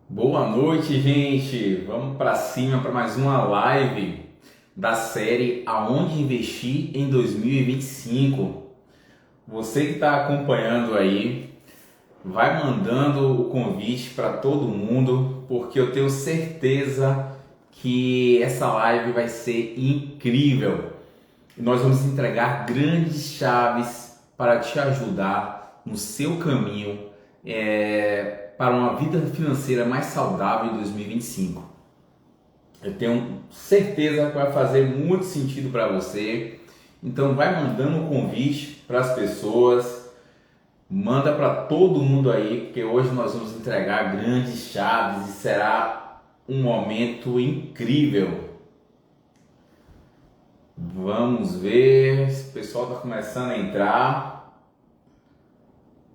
Boa noite, gente. Vamos para cima para mais uma live da série Aonde Investir em 2025. Você que está acompanhando aí, vai mandando o convite para todo mundo, porque eu tenho certeza que essa live vai ser incrível. E nós vamos entregar grandes chaves para te ajudar no seu caminho para uma vida financeira mais saudável em 2025. Eu tenho certeza que vai fazer muito sentido para você. Então vai mandando um convite para as pessoas, manda para todo mundo aí, porque hoje nós vamos entregar grandes chaves e será um momento incrível. Vamos ver se o pessoal está começando a entrar.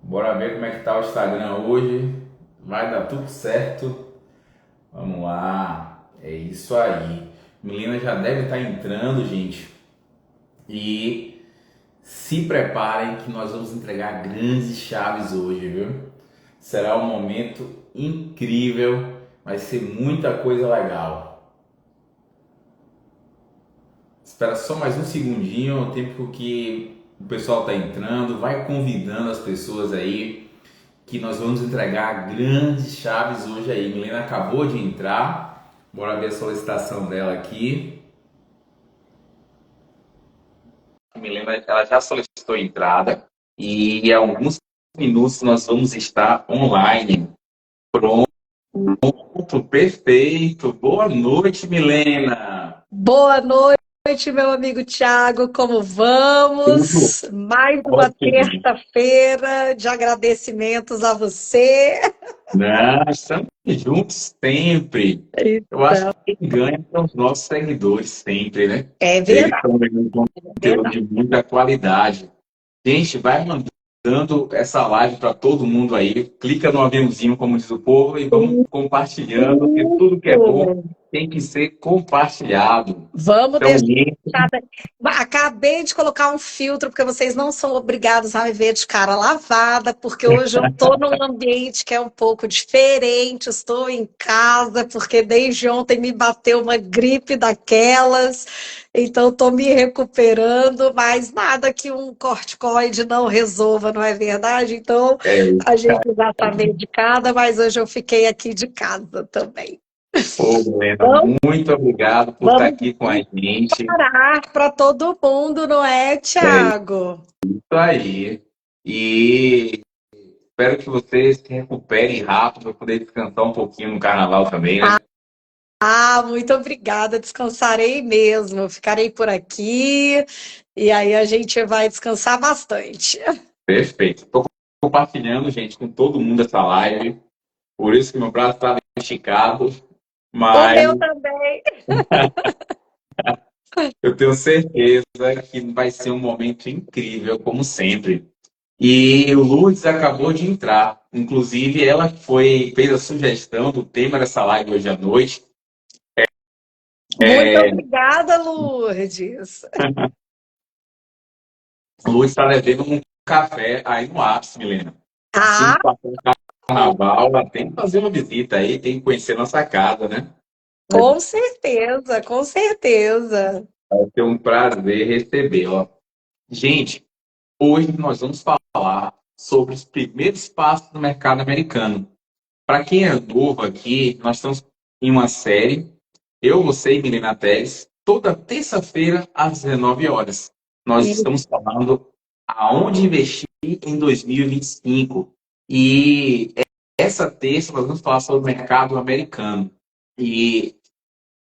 Bora ver como é que tá o Instagram hoje. Vai dar tudo certo. Vamos lá. É isso aí. Milena já deve estar entrando, gente. E se preparem que nós vamos entregar grandes chaves hoje, viu? Será um momento incrível. Vai ser muita coisa legal. Espera só mais um segundinho, o tempo que o pessoal está entrando. Vai convidando as pessoas aí, que nós vamos entregar grandes chaves hoje aí. Milena acabou de entrar. Bora ver a solicitação dela aqui. A Milena, ela já solicitou entrada e em alguns minutos nós vamos estar online. Pronto, perfeito. Boa noite, Milena. Boa noite, meu amigo Thiago. Como Tudo vamos? Mais uma ótimo. terça-feira de agradecimentos a você. Nós estamos juntos sempre. Eu acho Então, que quem ganha são os nossos seguidores sempre, né? é Eles verdade, estão ganhando é conteúdo verdade. de muita qualidade. Gente, vai mandando essa live para todo mundo aí. Clica no aviãozinho, como diz o povo, e vamos compartilhando, porque tudo que é bom Isso. tem que ser compartilhado. Vamos Então, deixar. link, Acabei de colocar um filtro, porque vocês não são obrigados a me ver de cara lavada, porque hoje eu estou num ambiente que é um pouco diferente, estou em casa, porque desde ontem me bateu uma gripe daquelas, então estou me recuperando, mas nada que um corticoide não resolva, não é verdade? Então é, a gente já está medicada, mas hoje eu fiquei aqui de casa também. Ô, Helena, Então, muito obrigado por estar vamos aqui com a gente. parar para todo mundo, não é, É Thiago? isso aí. E espero que vocês se recuperem rápido para poder descansar um pouquinho no carnaval também, né? Ah, muito obrigada. Descansarei mesmo. Ficarei por aqui e aí a gente vai descansar bastante. Perfeito. Estou compartilhando, gente, com todo mundo essa live. Por isso que meu braço estava esticado. O Mas meu também. eu tenho certeza que vai ser um momento incrível, como sempre. E o Lourdes acabou de entrar. Inclusive, ela fez a sugestão do tema dessa live hoje à noite. Muito obrigada, Lourdes. O Lourdes está devendo um café aí no ápice, Milena. Assim Ah, que passar o carnaval, ela tem que fazer uma visita aí, tem que conhecer nossa casa, né? Vai com certeza, com certeza. ser um prazer recebê-la. Gente, hoje nós vamos falar sobre os primeiros passos no mercado americano. Para quem é novo aqui, nós estamos em uma série, eu, você e Milena Teles, toda terça-feira às 19 horas. Nós E estamos falando aonde investir em 2025. E essa terça nós vamos falar sobre o mercado americano. E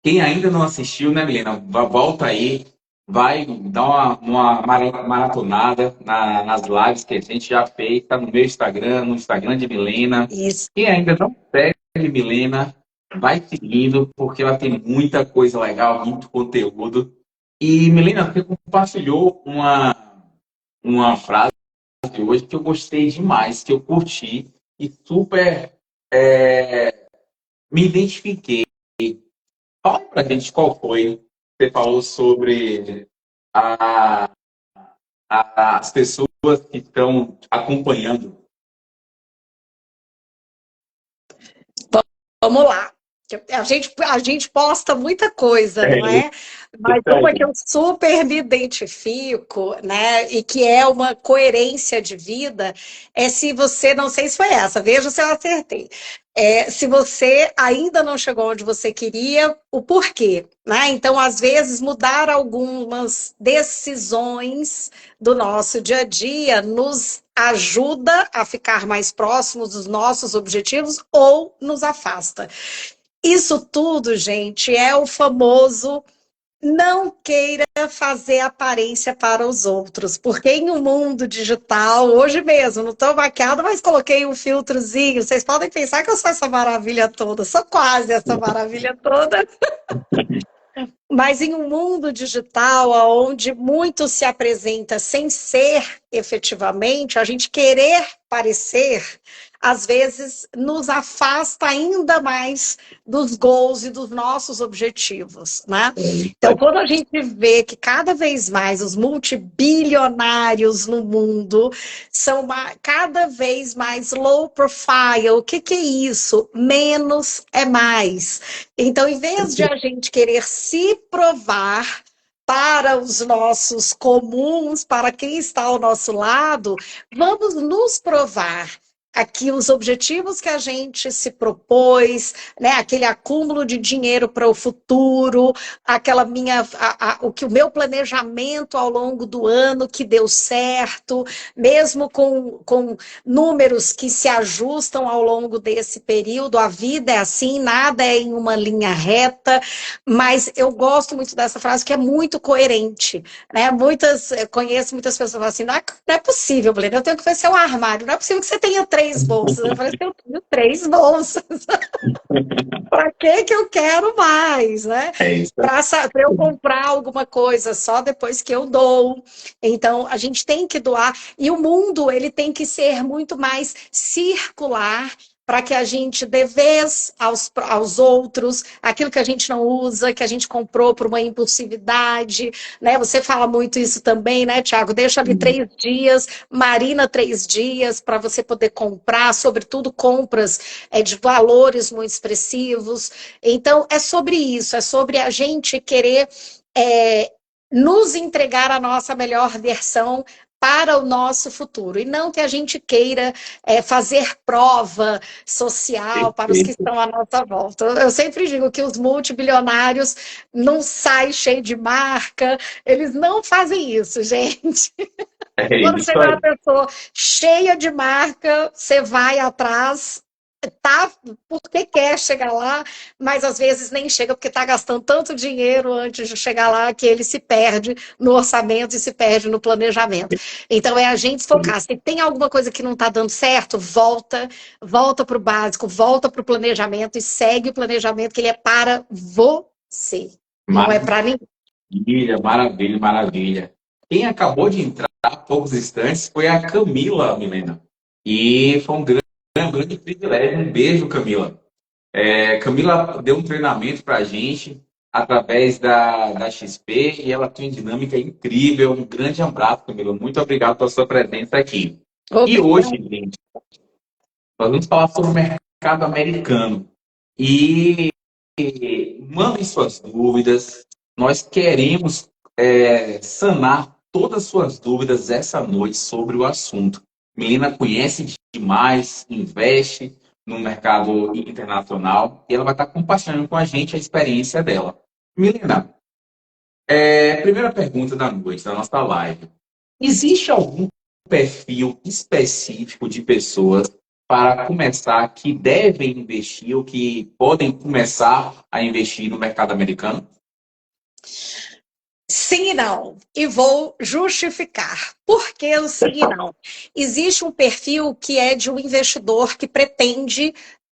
quem ainda não assistiu, né, Milena, volta aí, vai dar uma maratonada nas lives que a gente já fez, está no meu Instagram, no Instagram de Milena. isso. Quem ainda não segue Milena, vai seguindo, porque ela tem muita coisa legal, muito conteúdo. E, Milena, você compartilhou uma frase hoje que eu gostei demais, que eu curti e super me identifiquei. Fala pra gente qual foi. Você falou sobre a, as pessoas que estão acompanhando. Vamos lá. A gente posta muita coisa, É não é? Mas isso uma que eu aí. super me identifico, né? E que é uma coerência de vida, é se você, não sei se foi essa, veja se eu acertei. Se você ainda não chegou onde você queria, o porquê, né? Então, às vezes, mudar algumas decisões do nosso dia a dia nos ajuda a ficar mais próximos dos nossos objetivos ou nos afasta. Isso tudo, gente, é o famoso não queira fazer aparência para os outros, porque em um mundo digital, hoje mesmo, não estou maquiada, mas coloquei um filtrozinho. Vocês podem pensar que eu sou essa maravilha toda, sou quase essa maravilha toda. Mas em um mundo digital, onde muito se apresenta sem ser efetivamente, a gente querer parecer, às vezes nos afasta ainda mais dos goals e dos nossos objetivos, né? É isso Então, aí. quando a gente vê que cada vez mais os multibilionários no mundo são cada vez mais low profile, o que é isso? Menos é mais. Então, em vez de a gente querer se provar para os nossos comuns, para quem está ao nosso lado, vamos nos provar aqui os objetivos que a gente se propôs, né? Aquele acúmulo de dinheiro para o futuro, aquela o meu planejamento ao longo do ano que deu certo, mesmo com números que se ajustam ao longo desse período. A vida é assim, nada é em uma linha reta, mas eu gosto muito dessa frase que é muito coerente, né? Conheço muitas pessoas que falam assim, não é possível, Helena, eu tenho que ver seu armário, não é possível que você tenha 3 bolsas. Eu falei assim, eu tenho 3 bolsas. Para que eu quero mais, né? É isso Para eu comprar alguma coisa só depois que eu dou. Então, a gente tem que doar. E o mundo, ele tem que ser muito mais circular para que a gente dê vez aos outros, aquilo que a gente não usa, que a gente comprou por uma impulsividade, né? Você fala muito isso também, né, Tiago? Deixa ali aí. 3 dias, marina 3 dias para você poder comprar, sobretudo compras de valores muito expressivos. Então, é sobre isso, é sobre a gente querer é, nos entregar a nossa melhor versão para o nosso futuro, e não que a gente queira fazer prova social para os que Perfeito. estão à nossa volta. Eu sempre digo que os multibilionários não saem cheio de marca, eles não fazem isso, gente. É Quando isso você vê uma aí. pessoa cheia de marca, você vai atrás, tá? Porque quer chegar lá, mas às vezes nem chega porque está gastando tanto dinheiro antes de chegar lá que ele se perde no orçamento e se perde no planejamento. Então é a gente focar. Se tem alguma coisa que não está dando certo, volta para o básico, volta para o planejamento e segue o planejamento que ele é para você, não é para ninguém. Maravilha, maravilha, maravilha. Quem acabou de entrar há poucos instantes foi a Camila, Milena. E foi um grande privilégio. Um beijo, Camila. Camila deu um treinamento para a gente através da XP e ela tem uma dinâmica incrível. Um grande abraço, Camila. Muito obrigado pela sua presença aqui. E hoje, Obrigada. gente, nós vamos falar sobre o mercado americano. E mandem suas dúvidas. Nós queremos sanar todas as suas dúvidas essa noite sobre o assunto. Menina conhece demais, investe no mercado internacional e ela vai estar compartilhando com a gente a experiência dela. Milena, primeira pergunta da noite, da nossa live. Existe algum perfil específico de pessoas para começar que devem investir ou que podem começar a investir no mercado americano? Sim e não. E vou justificar. Por que o sim e não? Existe um perfil que é de um investidor que pretende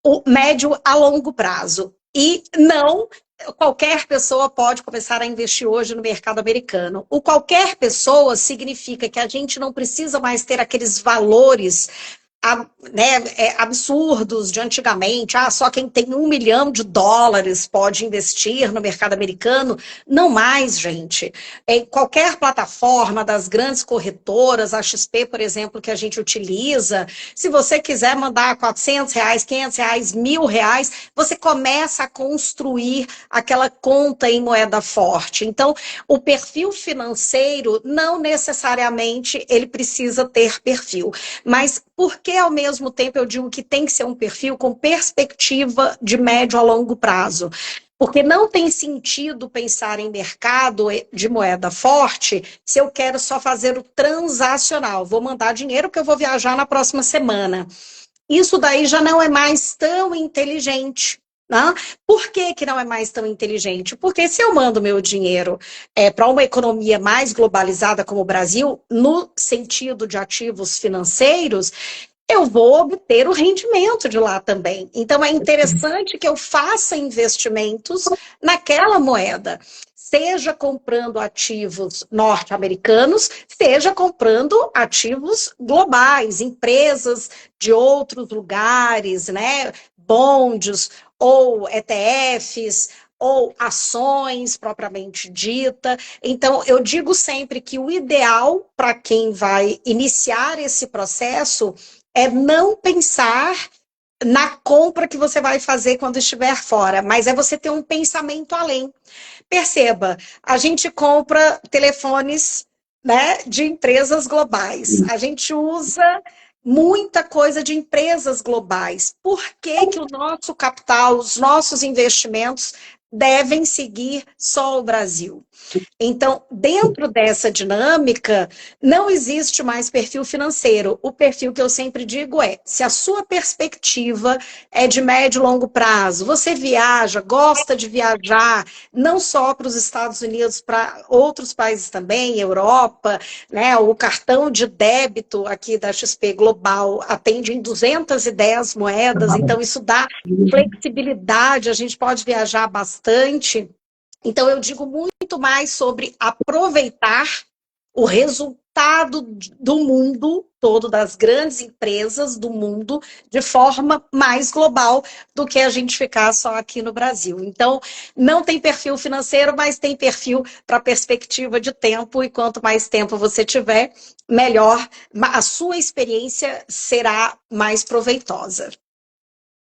o médio a longo prazo. E não qualquer pessoa pode começar a investir hoje no mercado americano. O qualquer pessoa significa que a gente não precisa mais ter aqueles valores né, absurdos de antigamente, só quem tem US$ 1 milhão pode investir no mercado americano. Não mais, gente. Em qualquer plataforma das grandes corretoras, a XP, por exemplo, que a gente utiliza, se você quiser mandar R$ 400, R$ 500, R$ 1.000, você começa a construir aquela conta em moeda forte. Então, o perfil financeiro, não necessariamente ele precisa ter perfil. Mas por que, ao mesmo tempo, eu digo que tem que ser um perfil com perspectiva de médio a longo prazo? Porque não tem sentido pensar em mercado de moeda forte se eu quero só fazer o transacional. Vou mandar dinheiro porque eu vou viajar na próxima semana. Isso daí já não é mais tão inteligente. Né? Por que, que não é mais tão inteligente? Porque se eu mando meu dinheiro para uma economia mais globalizada como o Brasil, no sentido de ativos financeiros, eu vou obter o rendimento de lá também. Então, é interessante que eu faça investimentos naquela moeda, seja comprando ativos norte-americanos, seja comprando ativos globais, empresas de outros lugares, né? Bonds ou ETFs, ou ações propriamente dita. Então, eu digo sempre que o ideal para quem vai iniciar esse processo é não pensar na compra que você vai fazer quando estiver fora, mas é você ter um pensamento além. Perceba, a gente compra telefones, né, de empresas globais, a gente usa muita coisa de empresas globais. Por que que o nosso capital, os nossos investimentos devem seguir só o Brasil? Então, dentro dessa dinâmica, não existe mais perfil financeiro. O perfil que eu sempre digo é, se a sua perspectiva é de médio e longo prazo, você viaja, gosta de viajar, não só para os Estados Unidos, para outros países também, Europa, né? O cartão de débito aqui da XP Global atende em 210 moedas, então isso dá flexibilidade, a gente pode viajar bastante. Então, eu digo muito mais sobre aproveitar o resultado do mundo todo, das grandes empresas do mundo, de forma mais global do que a gente ficar só aqui no Brasil. Então, não tem perfil financeiro, mas tem perfil para perspectiva de tempo, e quanto mais tempo você tiver, melhor a sua experiência será mais proveitosa.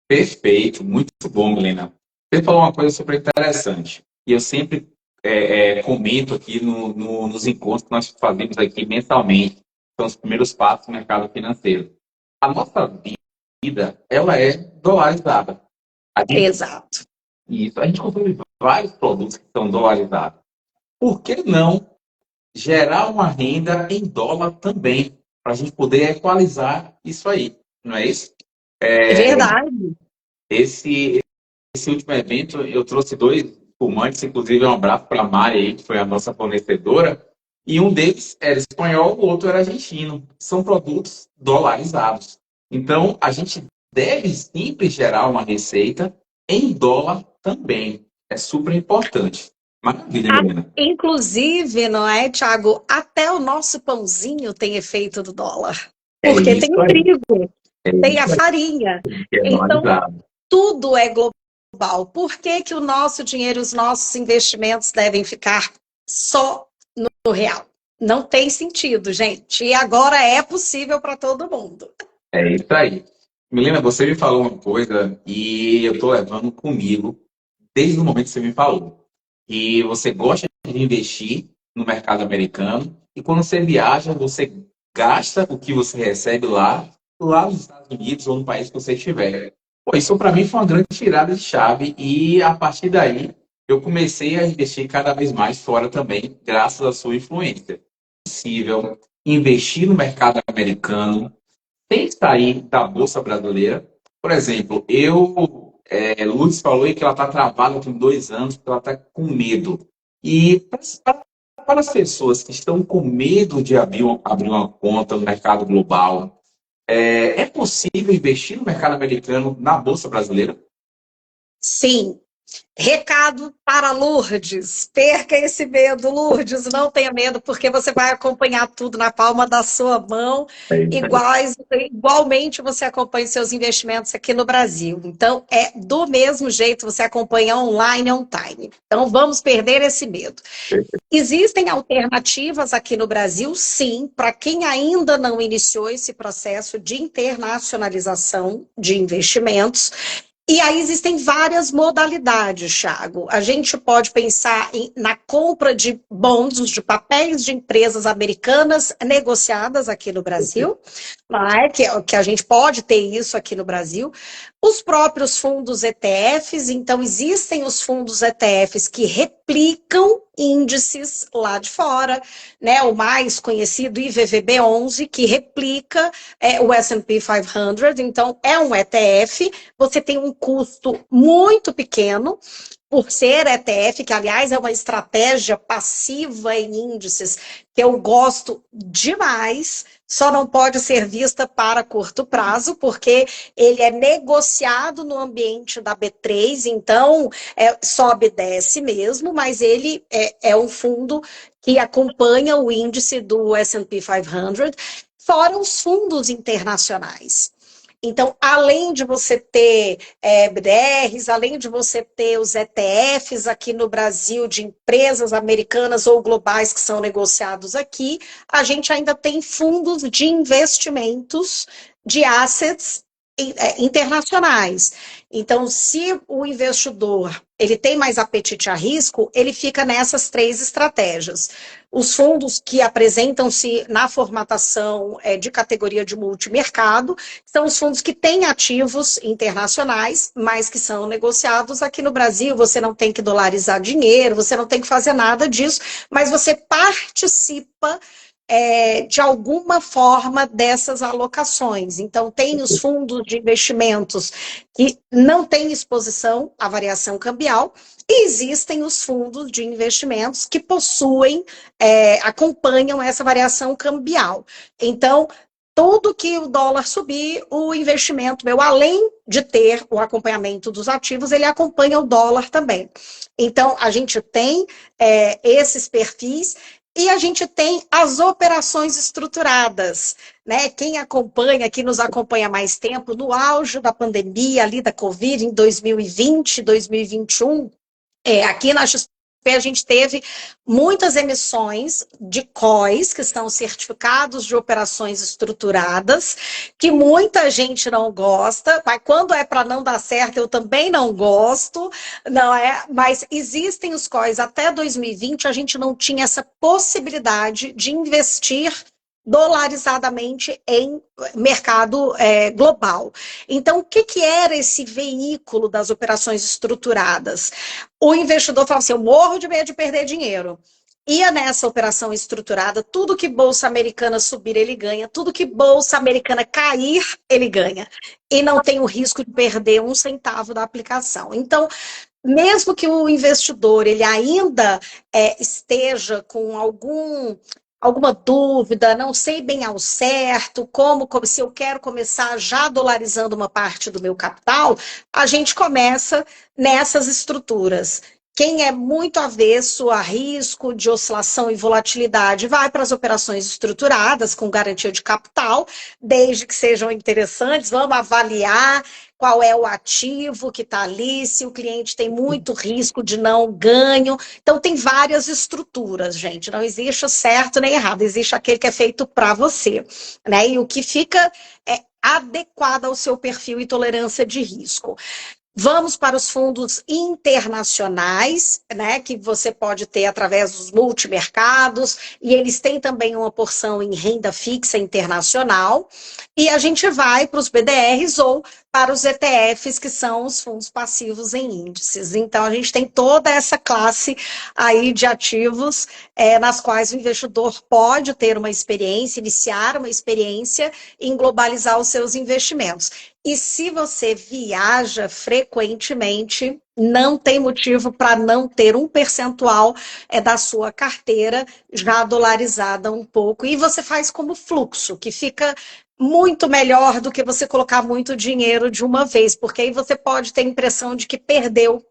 Perfeito, muito bom, Milena. Você falou uma coisa super interessante. E eu sempre comento aqui nos encontros que nós fazemos aqui mensalmente. São os primeiros passos no mercado financeiro. A nossa vida, ela é dolarizada. Exato. Isso, a gente consome vários produtos que são dolarizados. Por que não gerar uma renda em dólar também? Para a gente poder equalizar isso aí, não é isso? É verdade. Esse último evento, eu trouxe dois fumantes, inclusive um abraço para a Mari, aí, que foi a nossa fornecedora, e um deles era espanhol, o outro era argentino. São produtos dolarizados. Então, a gente deve sempre gerar uma receita em dólar também. É super importante. Maravilha, Milena. Inclusive, não é, Thiago? Até o nosso pãozinho tem efeito do dólar. É Porque tem isso o aí. trigo, É tem a isso aí. farinha. É Então, dolarizado. tudo é global. Por que que o nosso dinheiro, os nossos investimentos devem ficar só no real? Não tem sentido, gente. E agora é possível para todo mundo. É isso aí. Milena, você me falou uma coisa e eu estou levando comigo desde o momento que você me falou. E você gosta de investir no mercado americano e quando você viaja, você gasta o que você recebe lá nos Estados Unidos ou no país que você estiver. Pô, isso para mim foi uma grande tirada de chave e a partir daí eu comecei a investir cada vez mais fora também, graças à sua influência. É possível investir no mercado americano sem sair da Bolsa Brasileira. Por exemplo, Lourdes falou aí que ela está travada tem 2 anos, porque ela está com medo. E para as pessoas que estão com medo de abrir uma conta no mercado global, é possível investir no mercado americano na Bolsa Brasileira? Sim. Recado para Lourdes, perca esse medo, Lourdes, não tenha medo, porque você vai acompanhar tudo na palma da sua mão, É isso aí. igualmente você acompanha seus investimentos aqui no Brasil. Então, é do mesmo jeito, você acompanha online, on time. Então, vamos perder esse medo. Existem alternativas aqui no Brasil, sim, para quem ainda não iniciou esse processo de internacionalização de investimentos. E aí existem várias modalidades, Thiago. A gente pode pensar na compra de bonds, de papéis de empresas americanas negociadas aqui no Brasil, não é? Que a gente pode ter isso aqui no Brasil. Os próprios fundos ETFs, então existem os fundos ETFs que replicam índices lá de fora, né? O mais conhecido IVVB11, que replica o S&P 500, então é um ETF, você tem um custo muito pequeno, por ser ETF, que aliás é uma estratégia passiva em índices que eu gosto demais, só não pode ser vista para curto prazo, porque ele é negociado no ambiente da B3, então sobe e desce mesmo, mas ele é um fundo que acompanha o índice do S&P 500, fora os fundos internacionais. Então, além de você ter BDRs, além de você ter os ETFs aqui no Brasil, de empresas americanas ou globais que são negociados aqui, a gente ainda tem fundos de investimentos de assets internacionais. Então, se o investidor ele tem mais apetite a risco, ele fica nessas três estratégias. Os fundos que apresentam-se na formatação de categoria de multimercado são os fundos que têm ativos internacionais, mas que são negociados aqui no Brasil. Você não tem que dolarizar dinheiro, você não tem que fazer nada disso, mas você participa de alguma forma dessas alocações. Então, tem os fundos de investimentos que não têm exposição à variação cambial, e existem os fundos de investimentos que possuem, acompanham essa variação cambial. Então, tudo que o dólar subir, o investimento meu, além de ter o acompanhamento dos ativos, ele acompanha o dólar também. Então, a gente tem esses perfis. E a gente tem as operações estruturadas, né? Quem acompanha, que nos acompanha há mais tempo, no auge da pandemia ali da Covid, em 2020, 2021, aqui na XP a gente teve muitas emissões de COIs, que são certificados de operações estruturadas, que muita gente não gosta, mas quando é para não dar certo, eu também não gosto, não é? Mas existem os COIs. Até 2020 a gente não tinha essa possibilidade de investir dolarizadamente em mercado global. Então, o que era esse veículo das operações estruturadas? O investidor falava assim, eu morro de medo de perder dinheiro. Ia nessa operação estruturada, tudo que bolsa americana subir, ele ganha, tudo que bolsa americana cair, ele ganha. E não tem o risco de perder um centavo da aplicação. Então, mesmo que o investidor ele ainda esteja com alguma dúvida, não sei bem ao certo, como se eu quero começar já dolarizando uma parte do meu capital, a gente começa nessas estruturas. Quem é muito avesso a risco de oscilação e volatilidade vai para as operações estruturadas com garantia de capital, desde que sejam interessantes, vamos avaliar qual é o ativo que está ali, se o cliente tem muito risco de não ganho. Então, tem várias estruturas, gente. Não existe certo nem errado, existe aquele que é feito para você, né? E o que fica adequado ao seu perfil e tolerância de risco. Vamos para os fundos internacionais, né, que você pode ter através dos multimercados, e eles têm também uma porção em renda fixa internacional, e a gente vai para os BDRs ou para os ETFs, que são os fundos passivos em índices. Então, a gente tem toda essa classe aí de ativos nas quais o investidor pode ter uma experiência, iniciar uma experiência em globalizar os seus investimentos. E se você viaja frequentemente, não tem motivo para não ter um percentual da sua carteira já dolarizada um pouco. E você faz como fluxo, que fica muito melhor do que você colocar muito dinheiro de uma vez, porque aí você pode ter a impressão de que perdeu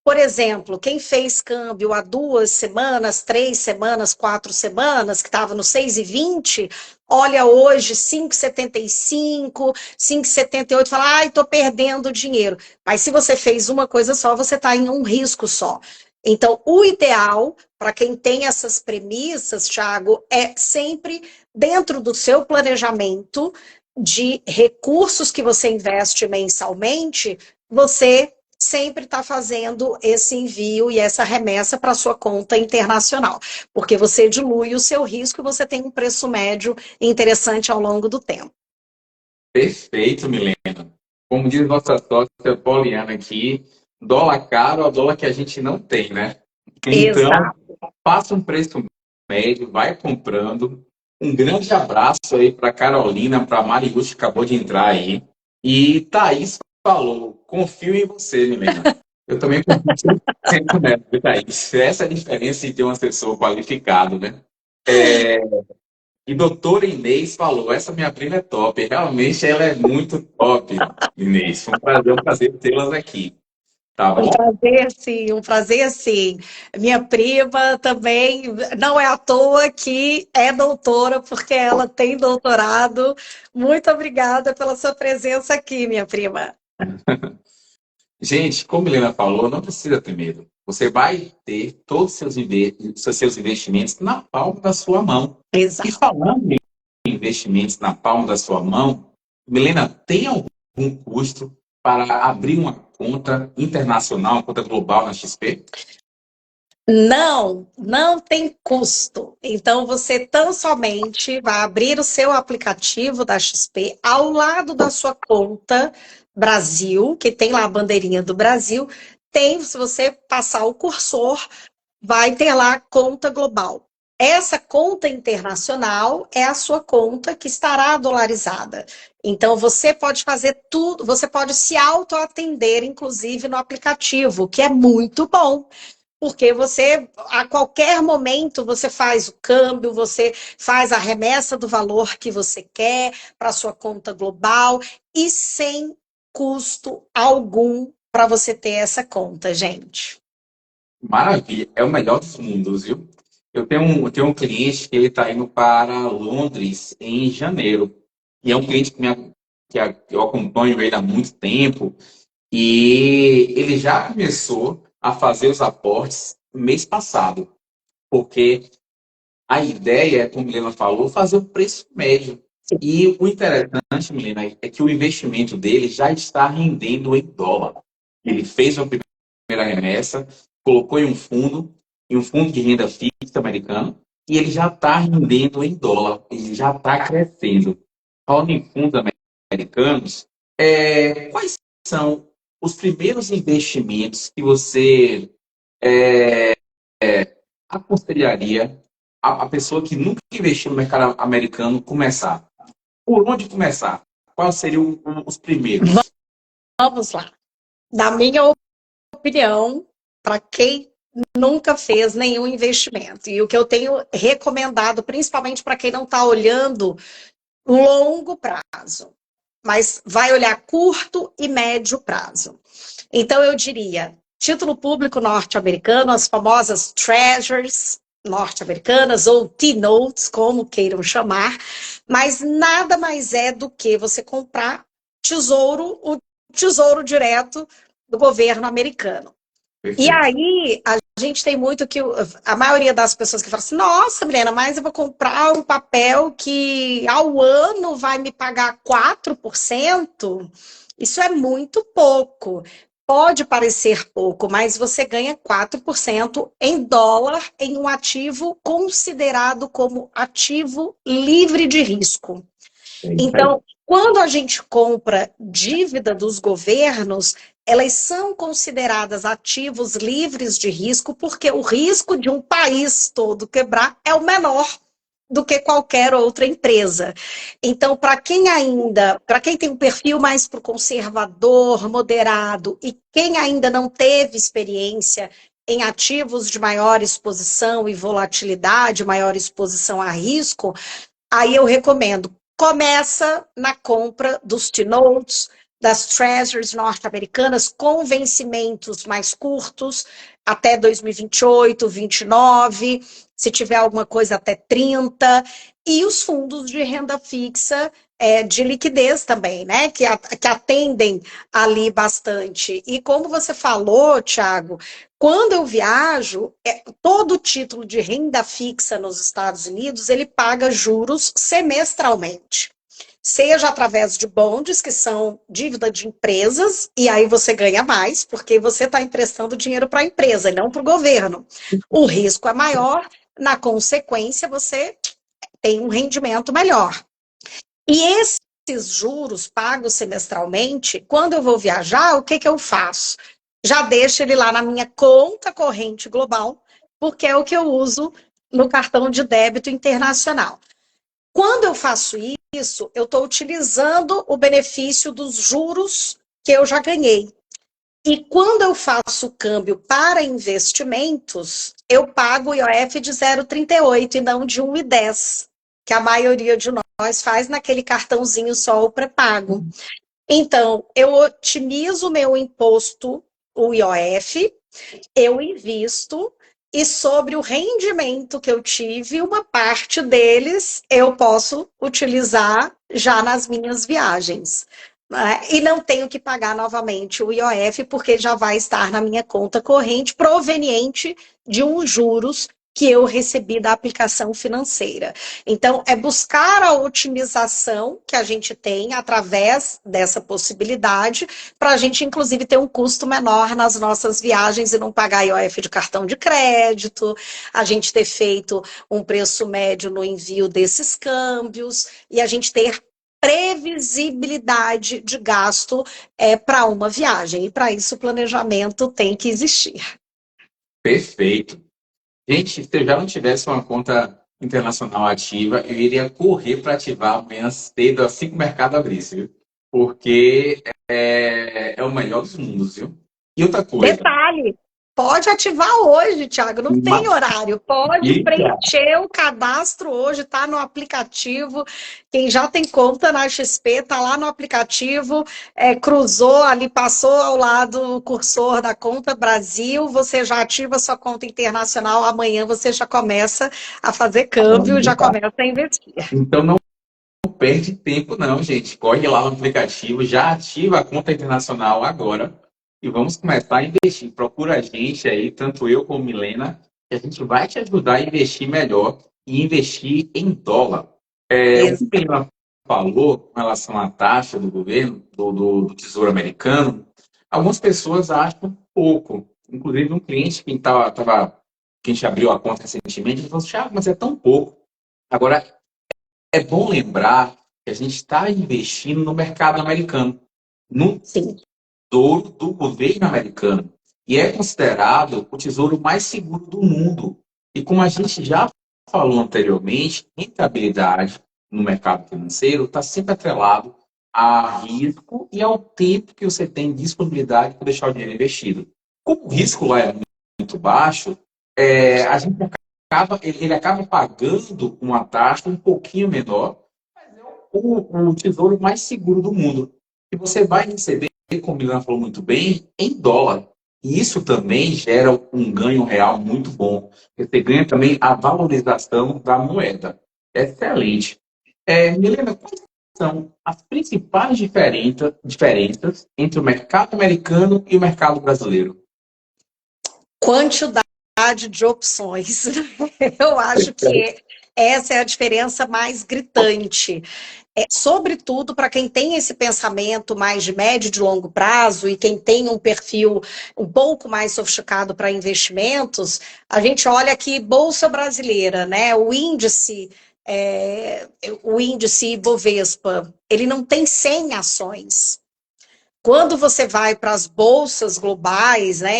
Por exemplo, quem fez câmbio há 2 semanas, 3 semanas, 4 semanas, que estava no 6,20, olha hoje 5,75, 5,78, fala, ai, estou perdendo dinheiro. Mas se você fez uma coisa só, você está em um risco só. Então, o ideal, para quem tem essas premissas, Thiago, é sempre dentro do seu planejamento de recursos que você investe mensalmente, você sempre está fazendo esse envio e essa remessa para a sua conta internacional, porque você dilui o seu risco e você tem um preço médio interessante ao longo do tempo. Perfeito, Milena. Como diz nossa sócia Poliana aqui, dólar caro é o dólar que a gente não tem, né? Então, Exato. faça um preço médio, vai comprando. Um grande abraço aí para Carolina, para Marius, que acabou de entrar aí. E Thaís falou, confio em você, Milena. Eu também confio 100% nela, viu, Thaís? Essa é a diferença de ter um assessor qualificado, né? E doutora Inês falou, essa minha prima é top. Realmente ela é muito top, Inês. Foi um prazer tê-las aqui. Tá Um bom? prazer, sim, um prazer, sim. Minha prima também, não é à toa que é doutora, porque ela tem doutorado. Muito obrigada pela sua presença aqui, minha prima. Gente, como a Helena falou, não precisa ter medo. Você vai ter todos os seus investimentos na palma da sua mão. E Exato. falando em investimentos na palma da sua mão, Milena, tem algum custo para abrir uma conta internacional, uma conta global na XP? Não, não tem custo. Então, você tão somente vai abrir o seu aplicativo da XP ao lado da sua conta Brasil, que tem lá a bandeirinha do Brasil. Tem, se você passar o cursor, vai ter lá conta global. Essa conta internacional é a sua conta que estará dolarizada. Então, você pode fazer tudo, você pode se autoatender, inclusive no aplicativo, que é muito bom. Porque você, a qualquer momento, você faz o câmbio, você faz a remessa do valor que você quer para a sua conta global e sem custo algum para você ter essa conta, gente. Maravilha, é o melhor dos mundos, viu? Eu tenho um cliente que ele está indo para Londres em janeiro. E é um cliente que eu acompanho ele há muito tempo. E ele já começou a fazer os aportes mês passado, porque a ideia, como a Milena falou, fazer o preço médio. E o interessante, Milena, é que o investimento dele já está rendendo em dólar. Ele fez uma primeira remessa, colocou em um fundo de renda fixa americano, e ele já está rendendo em dólar, ele já está crescendo. Falando em fundos americanos, quais são os primeiros investimentos que você aconselharia a pessoa que nunca investiu no mercado americano começar? Por onde começar? Quais seriam os primeiros? Vamos lá. Na minha opinião, para quem nunca fez nenhum investimento, e o que eu tenho recomendado, principalmente para quem não está olhando longo prazo, mas vai olhar curto e médio prazo. Então, eu diria, título público norte-americano, as famosas treasuries norte-americanas, ou T-notes, como queiram chamar, mas nada mais é do que você comprar o tesouro direto do governo americano. E Perfeito. aí, a gente tem muito que a maioria das pessoas que falam assim, nossa, Milena, mas eu vou comprar um papel que ao ano vai me pagar 4%. Isso é muito pouco. Pode parecer pouco, mas você ganha 4% em dólar em um ativo considerado como ativo livre de risco. É isso aí. Então, quando a gente compra dívida dos governos, elas são consideradas ativos livres de risco, porque o risco de um país todo quebrar é o menor do que qualquer outra empresa. Então, para quem tem um perfil mais para o conservador, moderado, e quem ainda não teve experiência em ativos de maior exposição e volatilidade, maior exposição a risco, aí eu recomendo, começa na compra dos T-notes, das Treasuries norte-americanas com vencimentos mais curtos, até 2028, 29, se tiver alguma coisa até 30, e os fundos de renda fixa de liquidez também, né? Que atendem ali bastante. E como você falou, Thiago, quando eu viajo, todo título de renda fixa nos Estados Unidos, ele paga juros semestralmente. Seja através de bonds, que são dívida de empresas, e aí você ganha mais, porque você está emprestando dinheiro para a empresa e não para o governo. O risco é maior, na consequência, você tem um rendimento melhor. E esses juros pagos semestralmente, quando eu vou viajar, o que, que eu faço? Já deixo ele lá na minha conta corrente global, porque é o que eu uso no cartão de débito internacional. Quando eu faço isso, eu estou utilizando o benefício dos juros que eu já ganhei. E quando eu faço o câmbio para investimentos, eu pago o IOF de 0,38 e não de 1,10, que a maioria de nós faz naquele cartãozinho só o pré-pago. Então, eu otimizo o meu imposto, o IOF, eu invisto e sobre o rendimento que eu tive, uma parte deles eu posso utilizar já nas minhas viagens. Né? E não tenho que pagar novamente o IOF, porque já vai estar na minha conta corrente proveniente de uns juros que eu recebi da aplicação financeira. Então, é buscar a otimização que a gente tem através dessa possibilidade, para a gente, inclusive, ter um custo menor nas nossas viagens e não pagar IOF de cartão de crédito, a gente ter feito um preço médio no envio desses câmbios e a gente ter previsibilidade de gasto para uma viagem. E para isso o planejamento tem que existir. Perfeito. Gente, se eu já não tivesse uma conta internacional ativa, eu iria correr para ativar amanhã cedo, assim que o mercado abrisse, viu? Porque é o melhor dos mundos, viu? E outra coisa, Detalhe, pode ativar hoje, Thiago, não tem horário. Pode preencher o cadastro hoje, tá no aplicativo. Quem já tem conta na XP, tá lá no aplicativo, cruzou ali, passou ao lado o cursor da conta Brasil, você já ativa sua conta internacional, amanhã você já começa a fazer câmbio, já começa a investir. Então não perde tempo não, gente. Corre lá no aplicativo, já ativa a conta internacional agora e vamos começar a investir. Procura a gente aí, tanto eu como Milena, que a gente vai te ajudar a investir melhor e investir em dólar. O que a Milena falou com relação à taxa do governo, do Tesouro Americano, algumas pessoas acham pouco. Inclusive um cliente que que a gente abriu a conta recentemente, ele falou, Thiago, mas é tão pouco. Agora, é bom lembrar que a gente está investindo no mercado americano, no tesouro do governo americano. E é considerado o tesouro mais seguro do mundo. E como a gente já falou anteriormente, rentabilidade no mercado financeiro está sempre atrelado a risco e ao tempo que você tem disponibilidade para deixar o dinheiro investido. Como o risco lá é muito baixo, a gente ele acaba pagando uma taxa um pouquinho menor, mas é o tesouro mais seguro do mundo. E você vai receber, como a Milena falou muito bem, em dólar. E isso também gera um ganho real muito bom. Você ganha também a valorização da moeda. Excelente. Milena, quais são as principais diferenças entre o mercado americano e o mercado brasileiro? Quantidade de opções. Eu acho que essa é a diferença mais gritante. Sobretudo para quem tem esse pensamento mais de médio e de longo prazo e quem tem um perfil um pouco mais sofisticado para investimentos, a gente olha aqui Bolsa Brasileira, né? O índice Ibovespa, ele não tem 100 ações. Quando você vai para as bolsas globais, né,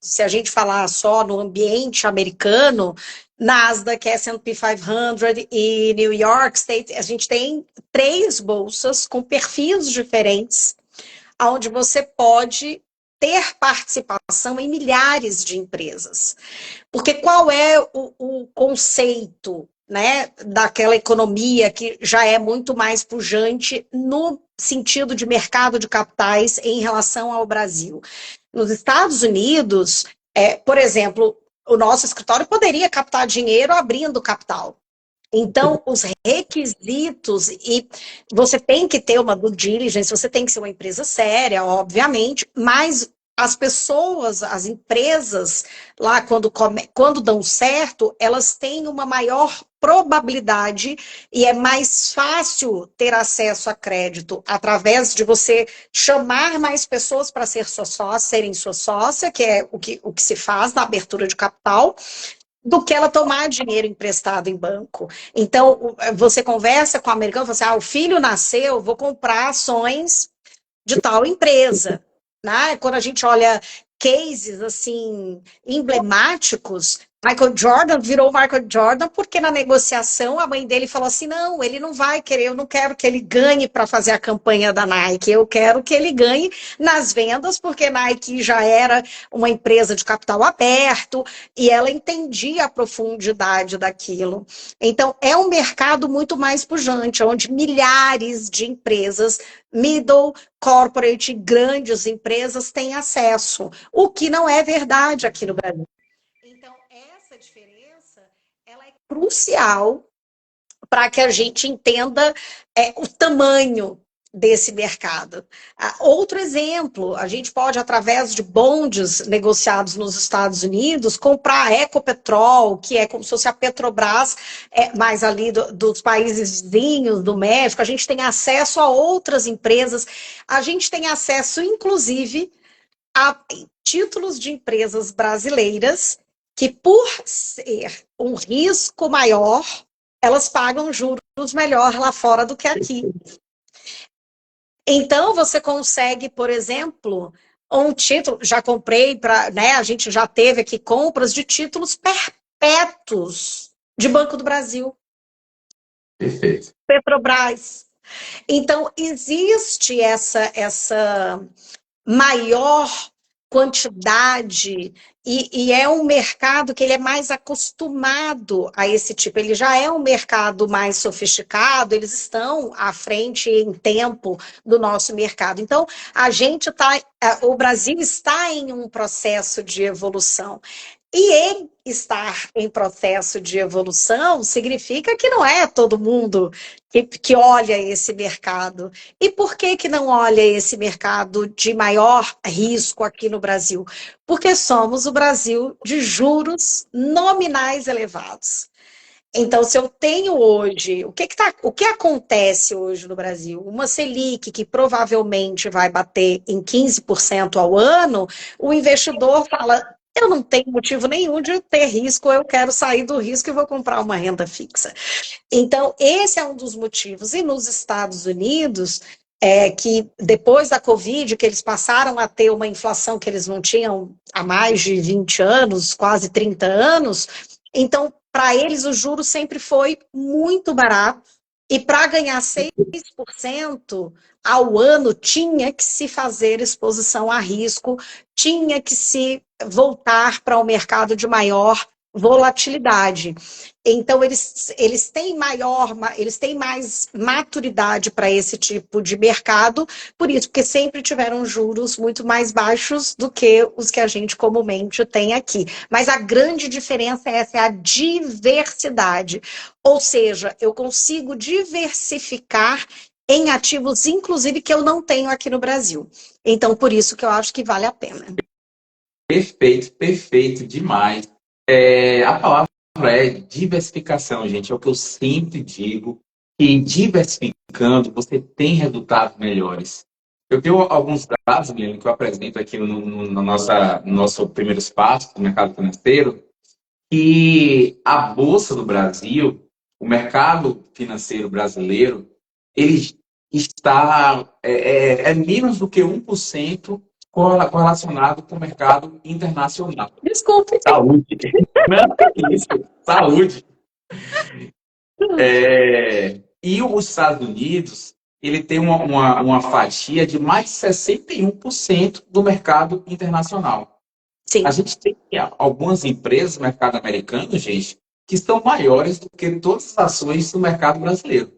se a gente falar só no ambiente americano, Nasdaq, S&P 500 e New York State, a gente tem 3 bolsas com perfis diferentes, onde você pode ter participação em milhares de empresas. Porque qual é o conceito né, daquela economia que já é muito mais pujante no sentido de mercado de capitais em relação ao Brasil. Nos Estados Unidos, por exemplo, o nosso escritório poderia captar dinheiro abrindo capital. Então, os requisitos, e você tem que ter uma due diligence, você tem que ser uma empresa séria, obviamente, mas as pessoas, as empresas, lá quando dão certo, elas têm uma maior probabilidade e é mais fácil ter acesso a crédito através de você chamar mais pessoas para ser sua sócia, serem sua sócia, que é o que se faz na abertura de capital, do que ela tomar dinheiro emprestado em banco. Então, você conversa com o americano e fala assim, o filho nasceu, vou comprar ações de tal empresa. Né? Quando a gente olha cases assim emblemáticos, Michael Jordan virou Michael Jordan porque na negociação a mãe dele falou assim, não, ele não vai querer, eu não quero que ele ganhe para fazer a campanha da Nike, eu quero que ele ganhe nas vendas, porque Nike já era uma empresa de capital aberto e ela entendia a profundidade daquilo. Então, é um mercado muito mais pujante, onde milhares de empresas middle, corporate, grandes empresas têm acesso, o que não é verdade aqui no Brasil. Então, essa diferença ela é crucial para que a gente entenda o tamanho desse mercado. Outro exemplo, a gente pode, através de bondes negociados nos Estados Unidos, comprar a Ecopetrol, que é como se fosse a Petrobras, mais ali dos países vizinhos, do México. A gente tem acesso a outras empresas, a gente tem acesso, inclusive, a títulos de empresas brasileiras que, por ser um risco maior, elas pagam juros melhor lá fora do que aqui. Então, você consegue, por exemplo, um título, já comprei, né, a gente já teve aqui compras de títulos perpétuos de Banco do Brasil. Perfeito. Petrobras. Então, existe essa maior quantidade e é um mercado que ele é mais acostumado a esse tipo, ele já é um mercado mais sofisticado, eles estão à frente em tempo do nosso mercado. Então, o Brasil está em um processo de evolução. E em estar em processo de evolução significa que não é todo mundo que olha esse mercado. E por que não olha esse mercado de maior risco aqui no Brasil? Porque somos o Brasil de juros nominais elevados. Então, se eu tenho hoje, o que acontece hoje no Brasil? Uma Selic que provavelmente vai bater em 15% ao ano, o investidor fala, eu não tenho motivo nenhum de ter risco, eu quero sair do risco e vou comprar uma renda fixa. Então, esse é um dos motivos. E nos Estados Unidos, que depois da Covid, que eles passaram a ter uma inflação que eles não tinham há mais de 20 anos, quase 30 anos, então, para eles, o juro sempre foi muito barato. E para ganhar 6% ao ano, tinha que se fazer exposição a risco, tinha que se voltar para um mercado de maior volatilidade. Então, eles têm mais maturidade para esse tipo de mercado, por isso, porque sempre tiveram juros muito mais baixos do que os que a gente comumente tem aqui. Mas a grande diferença é essa, é a diversidade. Ou seja, eu consigo diversificar em ativos, inclusive, que eu não tenho aqui no Brasil. Então, por isso que eu acho que vale a pena. Perfeito, perfeito, demais. A palavra é diversificação, gente. É o que eu sempre digo, que diversificando você tem resultados melhores. Eu tenho alguns dados, Guilherme, que eu apresento aqui no nosso primeiros passos do mercado financeiro, que a Bolsa do Brasil, o mercado financeiro brasileiro, ele está menos do que 1% correlacionado com o mercado internacional. Desculpe. Saúde. Não, é isso. Saúde. E os Estados Unidos, ele tem uma fatia de mais de 61% do mercado internacional. Sim. A gente tem algumas empresas no mercado americano, gente, que são maiores do que todas as ações do mercado brasileiro.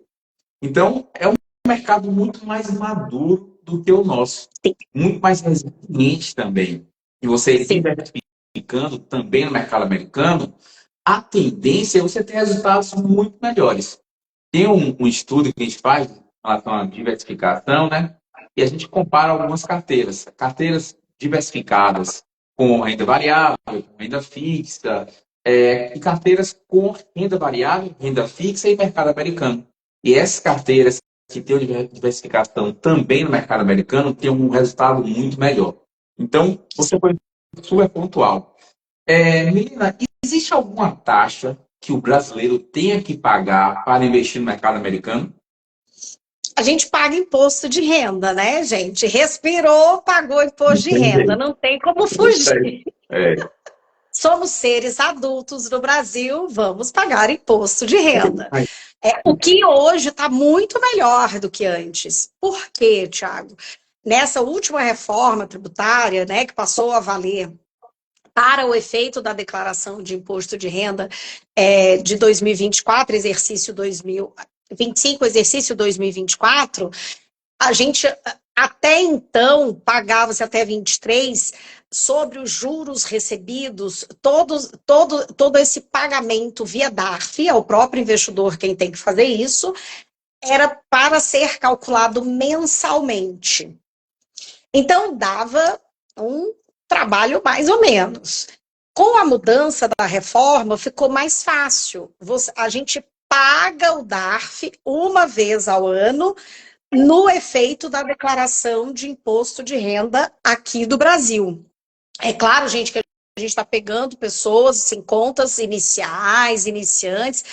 Então, é um mercado muito mais maduro do que o nosso, Sim, muito mais resiliente também. E você sim. diversificando também no mercado americano, a tendência é você ter resultados muito melhores. Tem um estudo que a gente faz em relação à diversificação, né? E a gente compara algumas carteiras. Carteiras diversificadas com renda variável, com renda fixa, e carteiras com renda variável, renda fixa e mercado americano. E essas carteiras que têm diversificação também no mercado americano têm um resultado muito melhor. Então, você foi super pontual. Menina, existe alguma taxa que o brasileiro tenha que pagar para investir no mercado americano? A gente paga imposto de renda, né, gente? Respirou, pagou imposto de renda, Entendi. não tem como Isso fugir. aí. É. Somos seres adultos no Brasil, vamos pagar imposto de renda. O que hoje está muito melhor do que antes. Por quê, Tiago? Nessa última reforma tributária, né, que passou a valer para o efeito da declaração de imposto de renda de 2024, exercício 2025, exercício 2024, a gente até então pagava-se até 23 sobre os juros recebidos, todo esse pagamento via DARF, é o próprio investidor quem tem que fazer isso, era para ser calculado mensalmente. Então dava um trabalho mais ou menos. Com a mudança da reforma, ficou mais fácil. A gente paga o DARF uma vez ao ano no efeito da declaração de imposto de renda aqui do Brasil. É claro, gente, que a gente está pegando pessoas, assim, contas iniciais, iniciantes,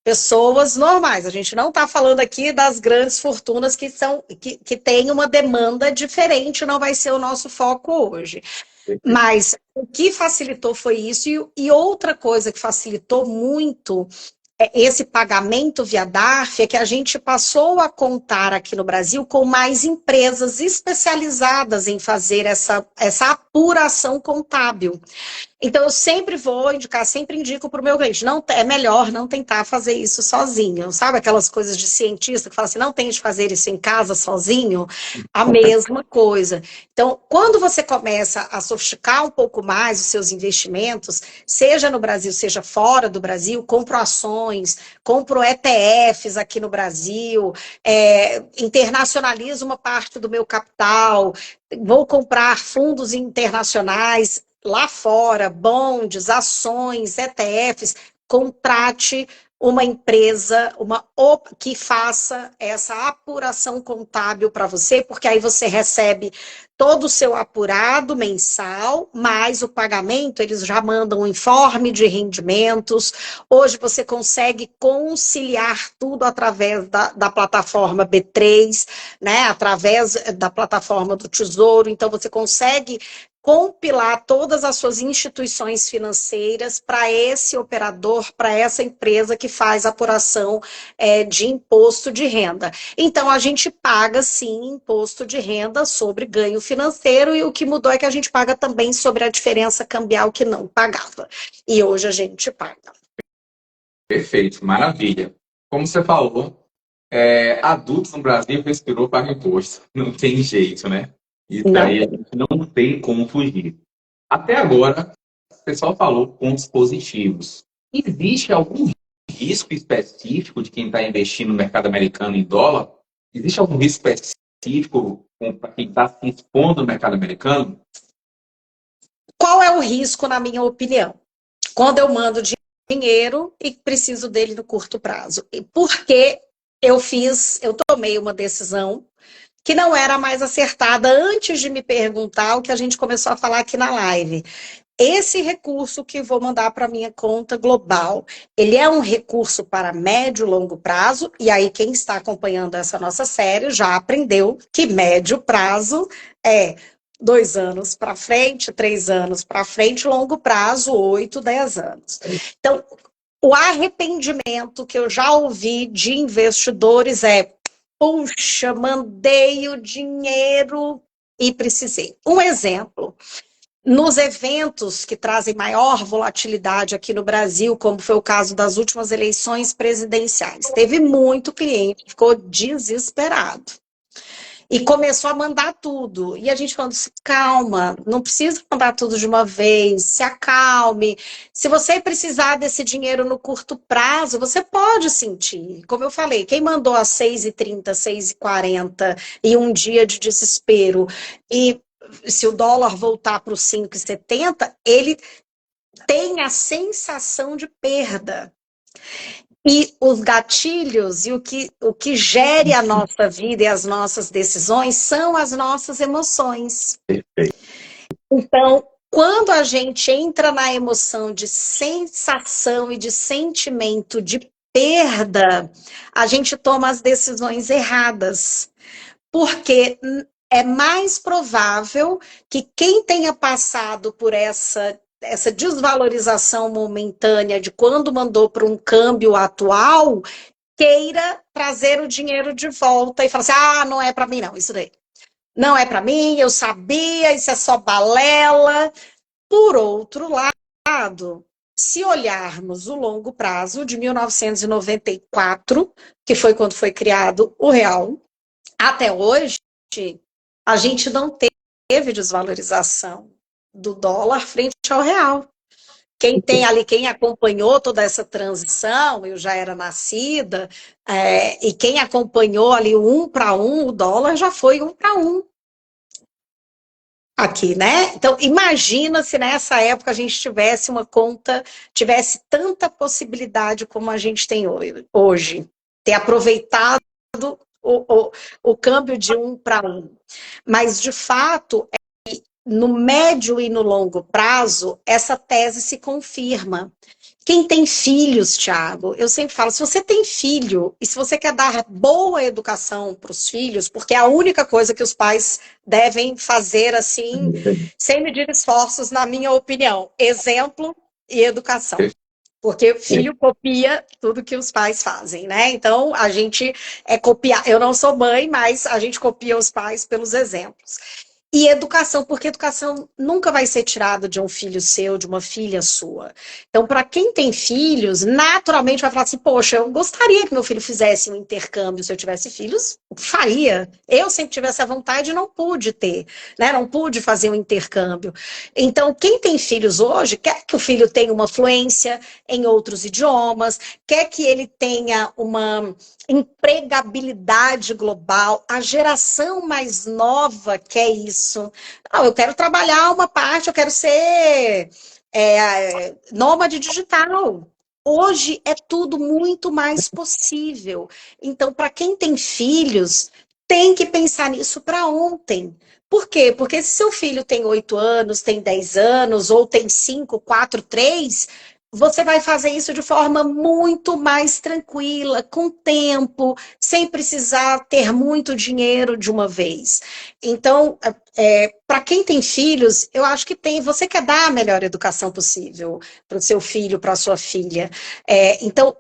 pessoas normais. A gente não está falando aqui das grandes fortunas que têm uma demanda diferente, não vai ser o nosso foco hoje. Mas o que facilitou foi isso, e outra coisa que facilitou muito esse pagamento via DARF é que a gente passou a contar aqui no Brasil com mais empresas especializadas em fazer essa apuração contábil. Então, eu sempre vou indicar, sempre indico para o meu cliente, não, é melhor não tentar fazer isso sozinho, sabe? Aquelas coisas de cientista que falam assim, não tente fazer isso em casa sozinho, a mesma coisa. Então, quando você começa a sofisticar um pouco mais os seus investimentos, seja no Brasil, seja fora do Brasil, compro ações, compro ETFs aqui no Brasil, internacionalizo uma parte do meu capital, vou comprar fundos internacionais lá fora, bondes, ações, ETFs, contrate uma empresa que faça essa apuração contábil para você, porque aí você recebe todo o seu apurado mensal, mais o pagamento, eles já mandam um informe de rendimentos. Hoje você consegue conciliar tudo através da plataforma B3, né? Através da plataforma do Tesouro, então você consegue compilar todas as suas instituições financeiras para esse operador, para essa empresa que faz apuração de imposto de renda. Então, a gente paga, sim, imposto de renda sobre ganho financeiro, e o que mudou é que a gente paga também sobre a diferença cambial que não pagava. E hoje a gente paga. Perfeito, maravilha. Como você falou, adultos no Brasil respirou paga imposto. Não tem jeito, né? Isso Não aí a tem. gente não tem como fugir. Até agora, o pessoal falou pontos positivos. Existe algum risco específico de quem está investindo no mercado americano em dólar? Existe algum risco específico para quem está se expondo no mercado americano? Qual é o risco, na minha opinião? Quando eu mando dinheiro e preciso dele no curto prazo. E por que eu tomei uma decisão que não era mais acertada antes de me perguntar o que a gente começou a falar aqui na live. Esse recurso que vou mandar para minha conta global, ele é um recurso para médio e longo prazo, e aí quem está acompanhando essa nossa série já aprendeu que médio prazo é 2 anos para frente, 3 anos para frente, longo prazo, 8, 10 anos. Então, o arrependimento que eu já ouvi de investidores é: puxa, mandei o dinheiro e precisei. Um exemplo, Nos eventos que trazem maior volatilidade aqui no Brasil, como foi o caso das últimas eleições presidenciais, teve muito cliente que ficou desesperado. E começou a mandar tudo. E a gente falando assim, calma, não precisa mandar tudo de uma vez, se acalme. Se você precisar desse dinheiro no curto prazo, você pode sentir. Como eu falei, quem mandou às 6h30, 6h40 e um dia de desespero, e se o dólar voltar para os 5,70, ele tem a sensação de perda. E os gatilhos e o que gere a nossa vida e as nossas decisões são as nossas emoções. Então, quando a gente entra na emoção de sensação e de sentimento de perda, a gente toma as decisões erradas. Porque é mais provável que quem tenha passado por essa desvalorização momentânea de quando mandou para um câmbio atual, queira trazer o dinheiro de volta e falar assim, ah, não é para mim não, isso daí. Não é para mim, eu sabia, isso é só balela. Por outro lado, se olharmos o longo prazo de 1994, que foi quando foi criado o real, até hoje, a gente não teve desvalorização do dólar frente ao real. Quem tem ali, quem acompanhou toda essa transição, eu já era nascida, e quem acompanhou ali o 1 para 1, o dólar já foi 1 para 1 aqui, né? Então, imagina se nessa época a gente tivesse uma conta, tivesse tanta possibilidade como a gente tem hoje, ter aproveitado o câmbio de 1 para 1. Mas, de fato, no médio e no longo prazo, essa tese se confirma. Quem tem filhos, Thiago, eu sempre falo, se você tem filho e se você quer dar boa educação para os filhos, porque é a única coisa que os pais devem fazer assim, sem medir esforços, na minha opinião, exemplo e educação. Porque filho copia tudo que os pais fazem, né? Então, a gente copiar. Eu não sou mãe, mas a gente copia os pais pelos exemplos. E educação, porque educação nunca vai ser tirada de um filho seu, de uma filha sua. Então, para quem tem filhos, naturalmente vai falar assim, poxa, eu gostaria que meu filho fizesse um intercâmbio, se eu tivesse filhos, faria. Eu sempre tive essa vontade e não pude ter, né? Não pude fazer um intercâmbio. Então, quem tem filhos hoje, quer que o filho tenha uma fluência em outros idiomas, quer que ele tenha uma empregabilidade global. A geração mais nova quer isso. Não, eu quero trabalhar uma parte, eu quero ser nômade digital. Hoje é tudo muito mais possível. Então, para quem tem filhos, tem que pensar nisso para ontem. Por quê? Porque se seu filho tem 8 anos, tem 10 anos, ou tem 5, 4, 3, você vai fazer isso de forma muito mais tranquila, com tempo, sem precisar ter muito dinheiro de uma vez. Então, para quem tem filhos, eu acho que você quer dar a melhor educação possível para o seu filho, para a sua filha. Então,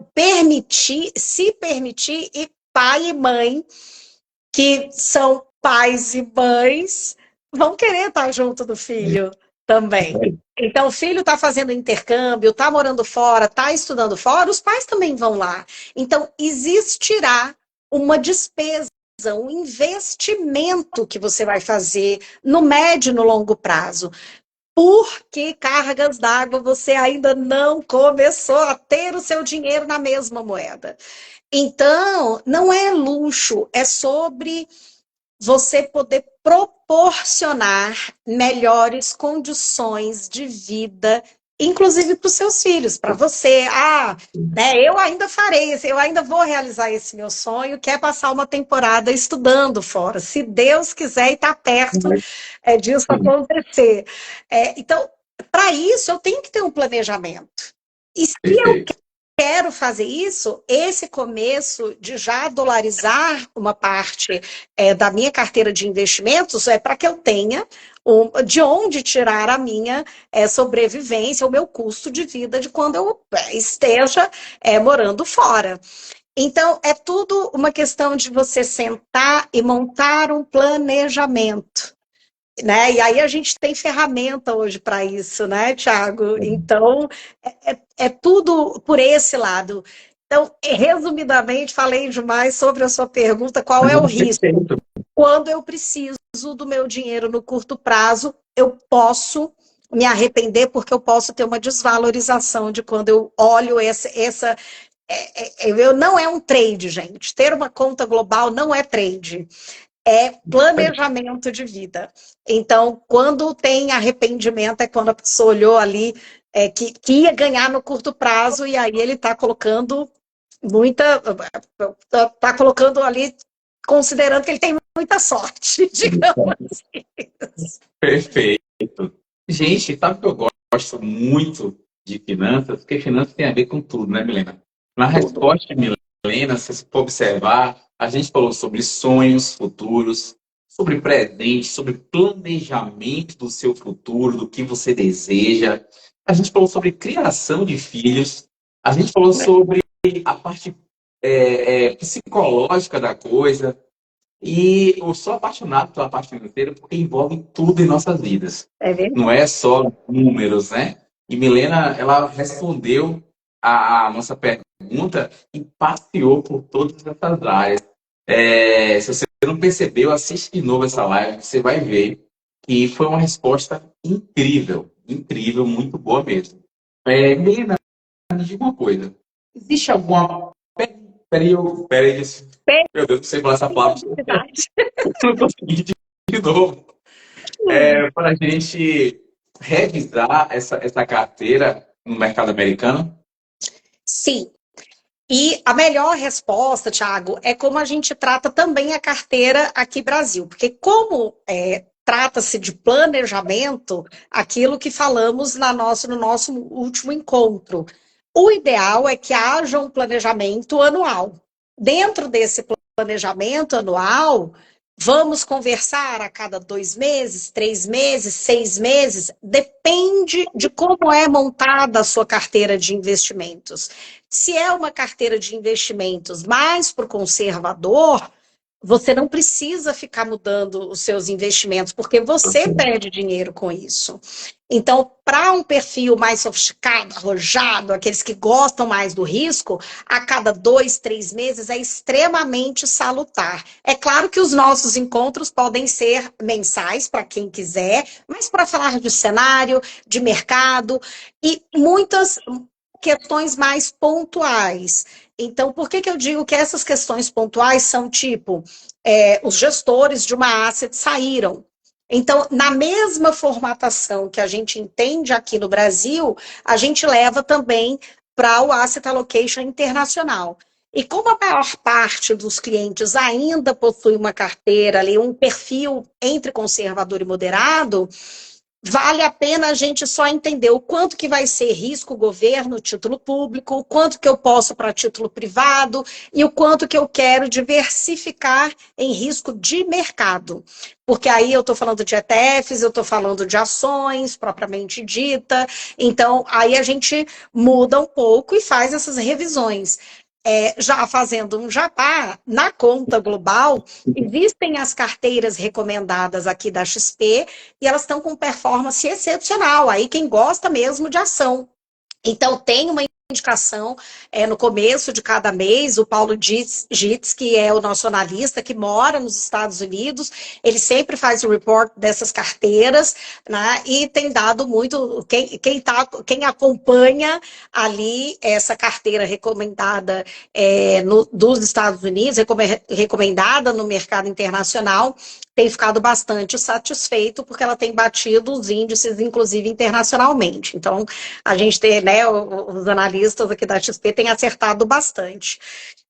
se permitir, e pai e mãe, que são pais e mães, vão querer estar junto do filho também. Então, o filho está fazendo intercâmbio, está morando fora, está estudando fora, os pais também vão lá. Então, existirá uma despesa, um investimento que você vai fazer no médio e no longo prazo. Porque cargas d'água você ainda não começou a ter o seu dinheiro na mesma moeda. Então, não é luxo, é sobre você poder proporcionar melhores condições de vida, inclusive para os seus filhos, para você. Eu ainda farei, eu ainda vou realizar esse meu sonho, que é passar uma temporada estudando fora, se Deus quiser e está perto disso acontecer. Então, para isso, eu tenho que ter um planejamento. E se eu quero fazer isso, esse começo de já dolarizar uma parte da minha carteira de investimentos é para que eu tenha de onde tirar a minha sobrevivência, o meu custo de vida de quando eu esteja morando fora. Então, é tudo uma questão de você sentar e montar um planejamento. né? E aí a gente tem ferramenta hoje para isso, né, Thiago? Então, é tudo por esse lado. Então, resumidamente, falei demais sobre a sua pergunta, qual é o risco? Perfeito. Quando eu preciso do meu dinheiro no curto prazo, eu posso me arrepender porque eu posso ter uma desvalorização de quando eu olho não é um trade, gente. Ter uma conta global não é trade, é planejamento de vida. Então, quando tem arrependimento, é quando a pessoa olhou ali que ia ganhar no curto prazo, e aí ele está colocando está colocando ali, considerando que ele tem muita sorte, digamos assim. Perfeito. Gente, sabe que eu gosto muito de finanças? Porque finanças tem a ver com tudo, né, Milena? Na Tudo. resposta de Milena, se você for observar, a gente falou sobre sonhos futuros, sobre presente, sobre planejamento do seu futuro, do que você deseja. A gente falou sobre criação de filhos. A gente falou sobre a parte psicológica da coisa. E eu sou apaixonado pela parte financeira porque envolve tudo em nossas vidas. É Não verdade. é só números, né? E Milena, ela respondeu a nossa pergunta e passeou por todas essas áreas. Se você não percebeu, assiste de novo essa live, você vai ver que foi uma resposta incrível, incrível, muito boa mesmo. Milena, me diga uma coisa. Existe alguma... Peraí, meu Deus, não sei falar essa palavra. Periodicidade. Não consegui de novo. Para a gente revisar essa carteira no mercado americano? Sim. E a melhor resposta, Thiago, é como a gente trata também a carteira aqui no Brasil. Porque como trata-se de planejamento, aquilo que falamos no nosso último encontro, o ideal é que haja um planejamento anual. Dentro desse planejamento anual, vamos conversar a cada 2 meses, 3 meses, 6 meses, depende de como é montada a sua carteira de investimentos. Se é uma carteira de investimentos mais para o conservador, você não precisa ficar mudando os seus investimentos, porque você perde dinheiro com isso. Então, para um perfil mais sofisticado, arrojado, aqueles que gostam mais do risco, a cada 2, 3 meses é extremamente salutar. É claro que os nossos encontros podem ser mensais, para quem quiser, mas para falar de cenário, de mercado e muitas questões mais pontuais. Então, por que eu digo que essas questões pontuais são tipo, os gestores de uma asset saíram. Então, na mesma formatação que a gente entende aqui no Brasil, a gente leva também para o Asset Allocation internacional. E como a maior parte dos clientes ainda possui uma carteira ali, um perfil entre conservador e moderado, vale a pena a gente só entender o quanto que vai ser risco governo, título público, o quanto que eu posso para título privado e o quanto que eu quero diversificar em risco de mercado. Porque aí eu estou falando de ETFs, eu estou falando de ações propriamente dita. Então, aí a gente muda um pouco e faz essas revisões. Já fazendo um jabá, na conta global, existem as carteiras recomendadas aqui da XP e elas estão com performance excepcional. Aí quem gosta mesmo de ação. Então, tem uma indicação no começo de cada mês, o Paulo Gitz, que é o nosso analista, que mora nos Estados Unidos, ele sempre faz o report dessas carteiras, né, e tem dado muito, quem acompanha ali essa carteira recomendada dos Estados Unidos, recomendada no mercado internacional, tem ficado bastante satisfeito, porque ela tem batido os índices, inclusive internacionalmente. Então, a gente tem, né, os analistas aqui da XP têm acertado bastante.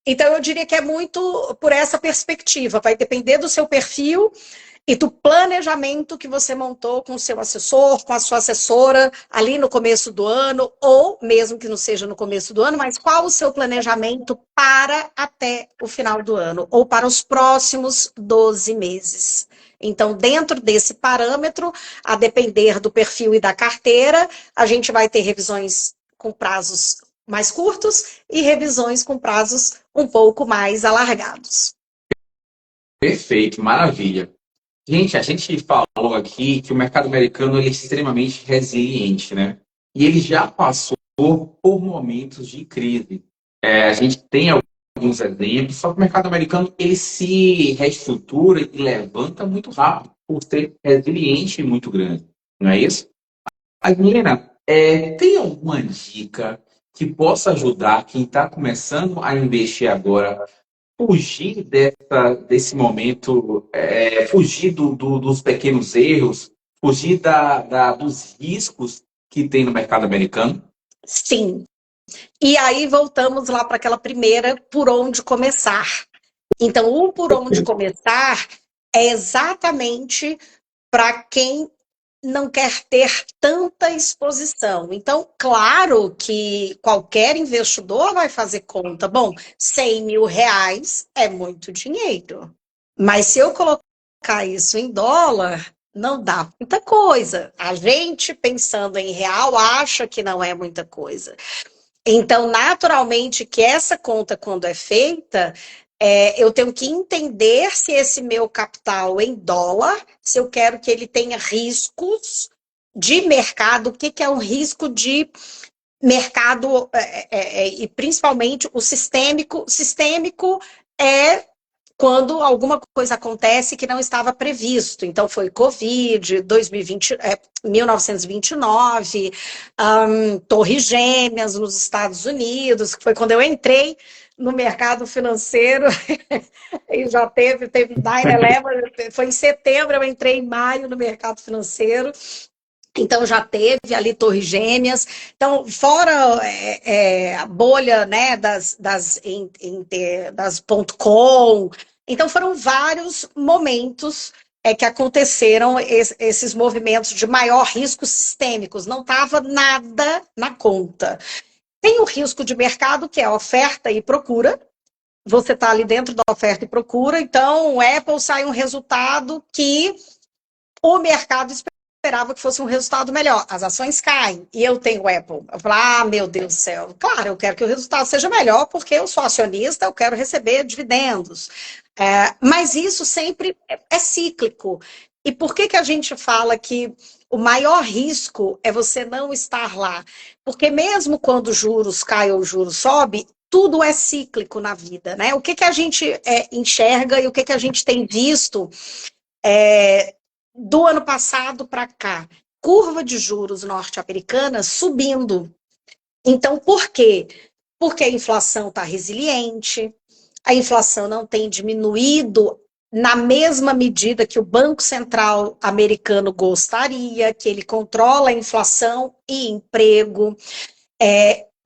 Então, eu diria que é muito por essa perspectiva, vai depender do seu perfil e do planejamento que você montou com o seu assessor, com a sua assessora ali no começo do ano, ou mesmo que não seja no começo do ano, mas qual o seu planejamento para até o final do ano, ou para os próximos 12 meses. Então, dentro desse parâmetro, a depender do perfil e da carteira, a gente vai ter revisões com prazos mais curtos e revisões com prazos um pouco mais alargados. Perfeito, maravilha. Gente, a gente falou aqui que o mercado americano ele é extremamente resiliente, né? E ele já passou por momentos de crise. A gente tem alguns exemplos, só que o mercado americano ele se reestrutura e levanta muito rápido, por ser resiliente e muito grande. Não é isso? Milena, tem alguma dica que possa ajudar quem está começando a investir agora fugir desse momento, fugir dos pequenos erros, fugir dos riscos que tem no mercado americano? Sim. E aí voltamos lá para aquela primeira, por onde começar. Então, o por onde começar é exatamente para quem não quer ter tanta exposição. Então, claro que qualquer investidor vai fazer conta. Bom, 100 mil reais é muito dinheiro. Mas se eu colocar isso em dólar, não dá muita coisa. A gente, pensando em real, acha que não é muita coisa. Então, naturalmente, que essa conta, quando é feita, eu tenho que entender se esse meu capital em dólar, se eu quero que ele tenha riscos de mercado, o que, que é um risco de mercado, e principalmente o sistêmico. Sistêmico é quando alguma coisa acontece que não estava previsto. Então, foi Covid, 1929, Torres Gêmeas nos Estados Unidos, que foi quando eu entrei no mercado financeiro, e já teve 9/11, foi em setembro, eu entrei em maio no mercado financeiro, então já teve ali Torres Gêmeas. Então, fora a bolha, né, das .com, então foram vários momentos que aconteceram esses movimentos de maior risco sistêmicos. Não estava nada na conta. Tem o risco de mercado, que é oferta e procura. Você está ali dentro da oferta e procura. Então, o Apple sai um resultado que o mercado esperava que fosse um resultado melhor. As ações caem e eu tenho Apple. Eu falo, meu Deus do céu. Claro, eu quero que o resultado seja melhor porque eu sou acionista, eu quero receber dividendos. Mas isso sempre é cíclico. E por que a gente fala que o maior risco é você não estar lá? Porque mesmo quando os juros caem ou os juros sobem, tudo é cíclico na vida, né? O que a gente enxerga e o que a gente tem visto do ano passado para cá? Curva de juros norte-americana subindo. Então, por quê? Porque a inflação está resiliente, a inflação não tem diminuído na mesma medida que o Banco Central americano gostaria, que ele controla a inflação e emprego.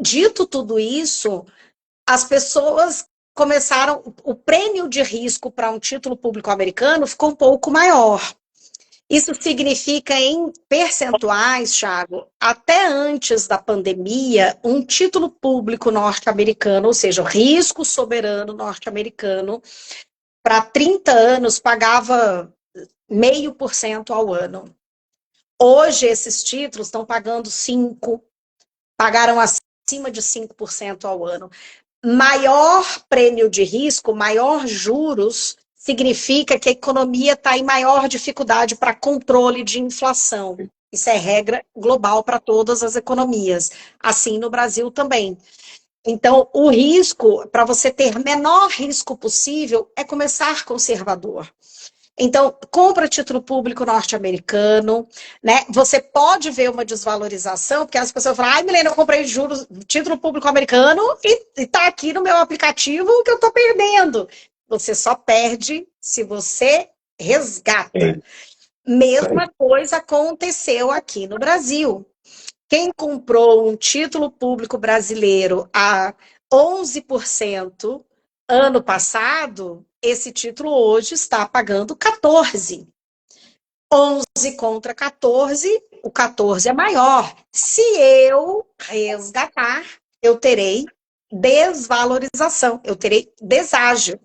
Dito tudo isso, as pessoas começaram, o prêmio de risco para um título público americano ficou um pouco maior. Isso significa, em percentuais, Thiago, até antes da pandemia, um título público norte-americano, ou seja, o risco soberano norte-americano, para 30 anos pagava 0,5% ao ano. Hoje, esses títulos estão pagando 5%, pagaram acima de 5% ao ano. Maior prêmio de risco, maior juros, significa que a economia está em maior dificuldade para controle de inflação. Isso é regra global para todas as economias, assim no Brasil também. Então, o risco, para você ter menor risco possível, é começar conservador. Então, compra título público norte-americano, né? Você pode ver uma desvalorização, porque as pessoas falam, ai, Milena, eu comprei juros, título público americano e está aqui no meu aplicativo que eu estou perdendo. Você só perde se você resgata. Mesma coisa aconteceu aqui no Brasil. Quem comprou um título público brasileiro a 11% ano passado, esse título hoje está pagando 14%. 11 contra 14, o 14 é maior. Se eu resgatar, eu terei desvalorização, eu terei deságio.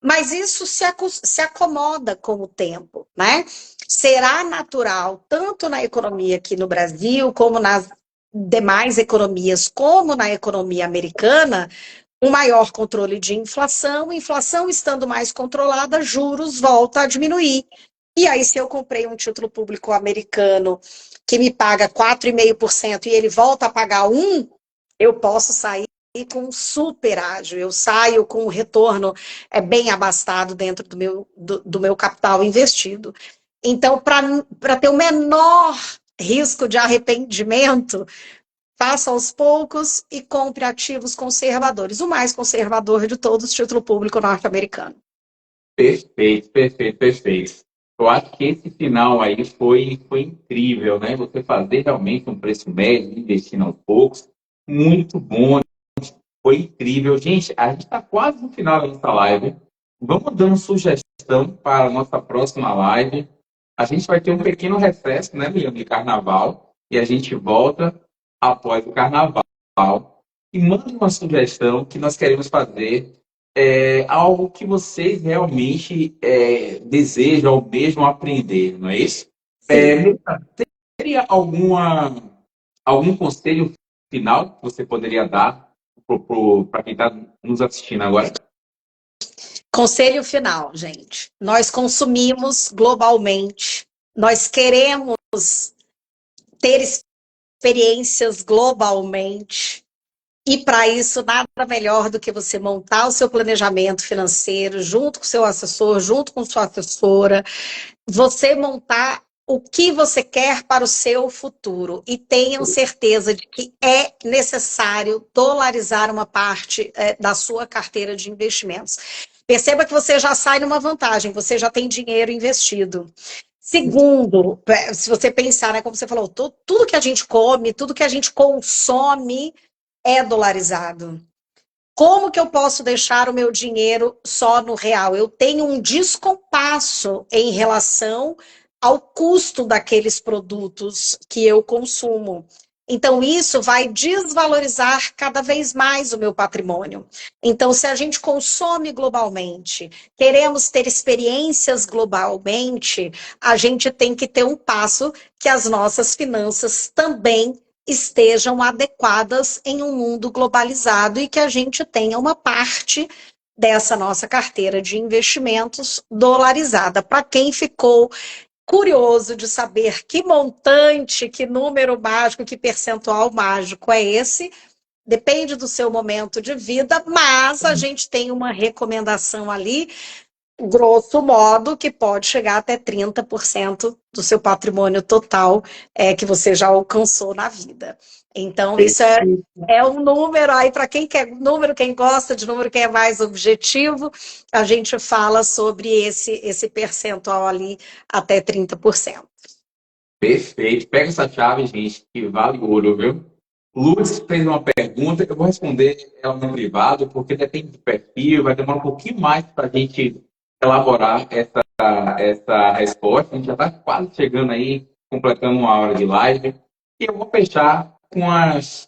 Mas isso se acomoda com o tempo, né? Será natural, tanto na economia aqui no Brasil, como nas demais economias, como na economia americana, um maior controle de inflação. Inflação estando mais controlada, juros volta a diminuir. E aí, se eu comprei um título público americano que me paga 4,5% e ele volta a pagar 1, eu posso sair com um super ágio, eu saio com um retorno bem abastado dentro do meu capital investido. Então, para ter o menor risco de arrependimento, faça aos poucos e compre ativos conservadores. O mais conservador de todos, título público norte-americano. Perfeito, perfeito, perfeito. Eu acho que esse final aí foi incrível, né? Você fazer realmente um preço médio, investindo aos poucos. Muito bom, foi incrível. Gente, a gente está quase no final da nossa live. Vamos dando sugestão para a nossa próxima live. A gente vai ter um pequeno recesso, né, Miliano, de carnaval. E a gente volta após o carnaval. E manda uma sugestão que nós queremos fazer algo que vocês realmente desejam ou mesmo aprender, não é isso? Sim. Teria algum conselho final que você poderia dar para quem está nos assistindo agora? Conselho final, gente. Nós consumimos globalmente. Nós queremos ter experiências globalmente. E para isso, nada melhor do que você montar o seu planejamento financeiro junto com o seu assessor, junto com sua assessora, você montar o que você quer para o seu futuro. E tenham certeza de que é necessário dolarizar uma parte da sua carteira de investimentos. Perceba que você já sai numa vantagem, você já tem dinheiro investido. Segundo, se você pensar, né, como você falou, tudo que a gente come, tudo que a gente consome é dolarizado. Como que eu posso deixar o meu dinheiro só no real? Eu tenho um descompasso em relação ao custo daqueles produtos que eu consumo. Então, isso vai desvalorizar cada vez mais o meu patrimônio. Então, se a gente consome globalmente, queremos ter experiências globalmente, a gente tem que ter um passo que as nossas finanças também estejam adequadas em um mundo globalizado e que a gente tenha uma parte dessa nossa carteira de investimentos dolarizada. Para quem ficou curioso de saber que montante, que número mágico, que percentual mágico é esse, depende do seu momento de vida, mas a gente tem uma recomendação ali, grosso modo, que pode chegar até 30% do seu patrimônio total que você já alcançou na vida. Então, isso é um número aí para quem quer número, quem gosta de número, quem é mais objetivo, a gente fala sobre esse percentual ali até 30%. Perfeito. Pega essa chave, gente, que vale ouro, viu? Luz fez uma pergunta, eu vou responder ela no privado, porque depende do perfil, vai demorar um pouquinho mais para a gente elaborar essa resposta. A gente já está quase chegando aí, completando uma hora de live. E eu vou fechar com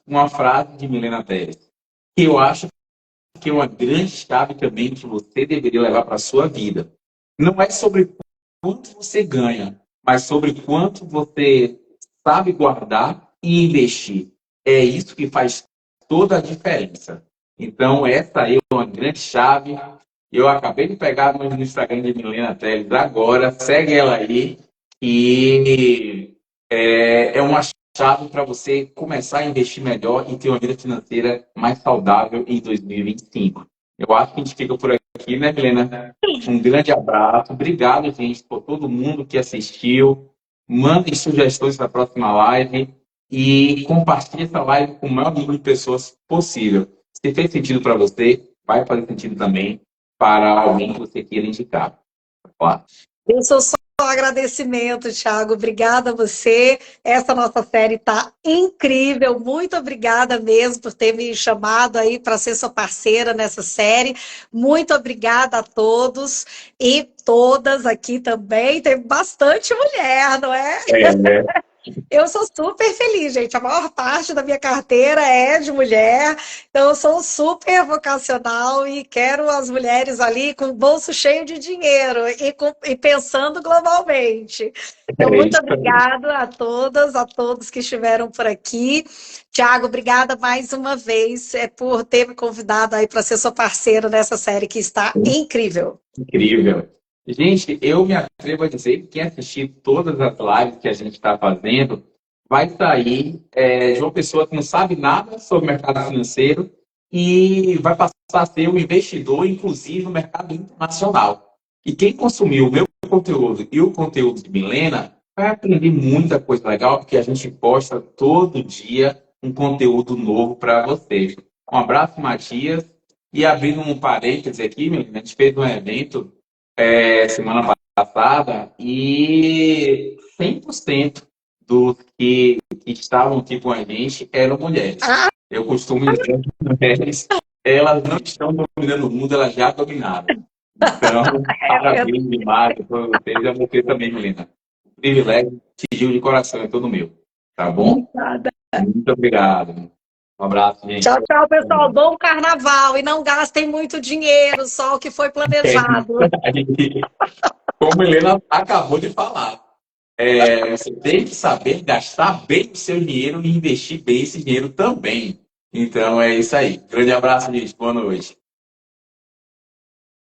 uma frase de Milena Teles, que eu acho que é uma grande chave também que você deveria levar para a sua vida. Não é sobre quanto você ganha, mas sobre quanto você sabe guardar e investir. É isso que faz toda a diferença. Então, essa aí é uma grande chave. Eu acabei de pegar no Instagram de Milena Teles agora. Segue ela aí. E é uma chave para você começar a investir melhor e ter uma vida financeira mais saudável em 2025. Eu acho que a gente fica por aqui, né, Milena? Um grande abraço. Obrigado, gente, por todo mundo que assistiu. Mandem sugestões para a próxima live e compartilhe essa live com o maior número de pessoas possível. Se fez sentido para você, vai fazer sentido também para alguém que você queira indicar. Tá? Eu sou só agradecimento, Thiago. Obrigada a você. Essa nossa série está incrível. Muito obrigada mesmo por ter me chamado aí para ser sua parceira nessa série. Muito obrigada a todos e todas aqui também. Tem bastante mulher, não é? Eu sou super feliz, gente. A maior parte da minha carteira é de mulher, então eu sou super vocacional e quero as mulheres ali com o bolso cheio de dinheiro e pensando globalmente. Então, É muito isso aí. obrigada a todas, a todos que estiveram por aqui. Tiago, obrigada mais uma vez por ter me convidado aí para ser sua parceira nessa série que está incrível. Incrível. Gente, eu me atrevo a dizer que quem assistir todas as lives que a gente está fazendo vai sair de uma pessoa que não sabe nada sobre o mercado financeiro e vai passar a ser um investidor, inclusive no mercado internacional. E quem consumiu o meu conteúdo e o conteúdo de Milena vai aprender muita coisa legal, porque a gente posta todo dia um conteúdo novo para vocês. Um abraço, Matias. E abrindo um parênteses aqui, Milena, a gente fez um evento semana passada e 100% dos que estavam aqui com a gente eram mulheres. Ah, Eu costumo dizer que mulheres, elas não estão dominando o mundo, elas já dominaram. Então, é parabéns demais a todos vocês e a você também, Helena. O privilégio de coração é todo meu. Tá bom? verdade. Muito obrigado. Um abraço, gente. Tchau, tchau, pessoal. Bom carnaval. E não gastem muito dinheiro, só o que foi É planejado. verdade. Como a Helena acabou de falar. Você tem que saber gastar bem o seu dinheiro e investir bem esse dinheiro também. Então é isso aí. Grande abraço, gente. Boa noite.